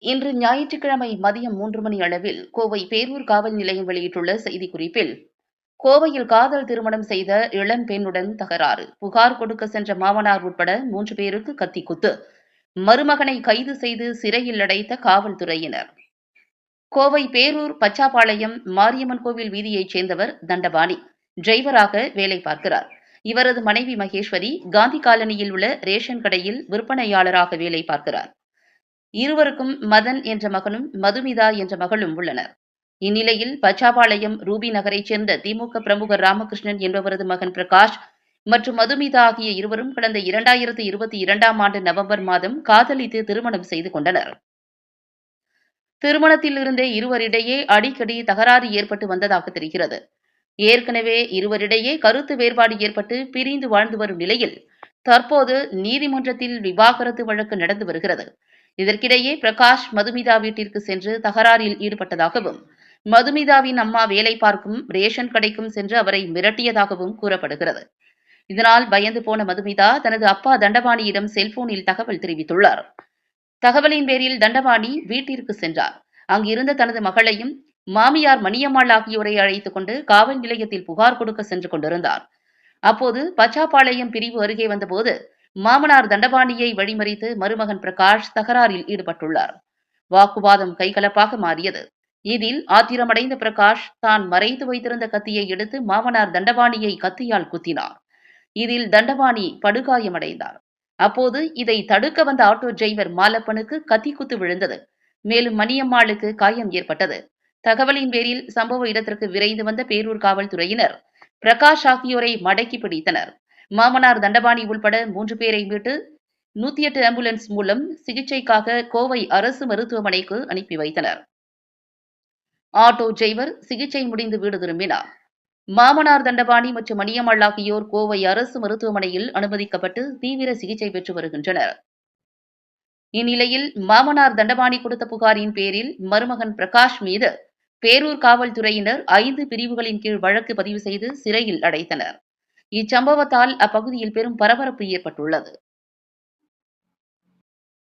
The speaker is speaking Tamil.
இன்று ஞாயிற்றுக்கிழமை மதியம் 3 மணி அளவில் கோவை பேரூர் காவல் நிலையம் வெளியிட்டுள்ள செய்திக்குறிப்பில், கோவையில் காதல் திருமணம் செய்த இளம் பெண்ணுடன் தகராறு, புகார் கொடுக்க சென்ற மாமனார் உட்பட 3 பேருக்கு கத்திக்குத்து, மருமகனை கைது செய்து சிறையில் அடைத்த காவல்துறையினர். கோவை பேரூர் பச்சாபாளையம் மாரியம்மன் கோவில் வீதியைச் சேர்ந்தவர் தண்டபாணி டிரைவராக வேலை பார்க்கிறார். இவரது மனைவி மகேஸ்வரி காந்தி காலனியில் உள்ள ரேஷன் கடையில் விற்பனையாளராக வேலை பார்க்கிறார். இருவருக்கும் மதன் என்ற மகனும் மதுமிதா என்ற மகளும் உள்ளனர். இந்நிலையில் பச்சாபாளையம் ரூபி நகரைச் சேர்ந்த திமுக பிரமுகர் ராமகிருஷ்ணன் என்பவரது மகன் பிரகாஷ் மற்றும் மதுமிதா ஆகிய இருவரும் கடந்த 2022ஆம் ஆண்டு நவம்பர் மாதம் காதலித்து திருமணம் செய்து கொண்டனர். திருமணத்தில் இருந்தே இருவரிடையே அடிக்கடி தகராறு ஏற்பட்டு வந்ததாக தெரிகிறது. ஏற்கனவே இருவரிடையே கருத்து வேறுபாடு ஏற்பட்டு பிரிந்து வாழ்ந்து வரும் நிலையில் தற்போது நீதிமன்றத்தில் விவாகரத்து வழக்கு நடந்து வருகிறது. இதற்கிடையே பிரகாஷ் மதுமிதா வீட்டிற்கு சென்று தகராறில் ஈடுபட்டதாகவும், மதுமிதாவின் அம்மா வேலை பார்க்கும் ரேஷன் கடைக்கும் சென்று அவரை மிரட்டியதாகவும் கூறப்படுகிறது. இதனால் பயந்து போன மதுமிதா தனது அப்பா தண்டபாணியிடம் செல்போனில் தகவல் தெரிவித்துள்ளார். தகவலின் பேரில் தண்டபாணி வீட்டிற்கு சென்றார். அங்கிருந்த தனது மகளையும் மாமியார் மணியம்மாள் ஆகியோரை அழைத்துக் கொண்டு காவல் நிலையத்தில் புகார் கொடுக்க சென்று கொண்டிருந்தார். அப்போது பச்சாபாளையம் பிரிவு அருகே வந்தபோது மாமனார் தண்டபாணியை வழிமறித்து மருமகன் பிரகாஷ் தகராறில் ஈடுபட்டுள்ளார். வாக்குவாதம் கைகலப்பாக மாறியது. இதில் ஆத்திரமடைந்த பிரகாஷ் தான் மறைத்து வைத்திருந்த கத்தியை எடுத்து மாமனார் தண்டபாணியை கத்தியால் குத்தினார். இதில் தண்டபாணி படுகாயமடைந்தார். அப்போது இதை தடுக்க வந்த ஆட்டோ டிரைவர் மாலப்பனுக்கு கத்தி குத்து விழுந்தது. மேலும் மணியம்மாளுக்கு காயம் ஏற்பட்டது. தகவலின் பேரில் சம்பவ இடத்திற்கு விரைந்து வந்த பேரூர் காவல்துறையினர் பிரகாஷ் ஆகியோரை மடக்கி பிடித்தனர். மாமனார் தண்டபாணி உள்பட 3 பேரை மீட்டு 108 ஆம்புலன்ஸ் மூலம் சிகிச்சைக்காக கோவை அரசு மருத்துவமனைக்கு அனுப்பி வைத்தனர். ஆட்டோ டிரைவர் சிகிச்சை முடிந்து வீடு திரும்பினார். மாமனார் தண்டபாணி மற்றும் மணியம்மாள் ஆகியோர் கோவை அரசு மருத்துவமனையில் அனுமதிக்கப்பட்டு தீவிர சிகிச்சை பெற்று வருகின்றனர். இந்நிலையில் மாமனார் தண்டபாணி கொடுத்த புகாரின் பேரில் மருமகன் பிரகாஷ் மீது பேரூர் காவல்துறையினர் 5 பிரிவுகளின் கீழ் வழக்கு பதிவு செய்து சிறையில் அடைத்தனர். இச்சம்பவத்தால் அப்பகுதியில் பெரும் பரபரப்பு ஏற்பட்டுள்ளது.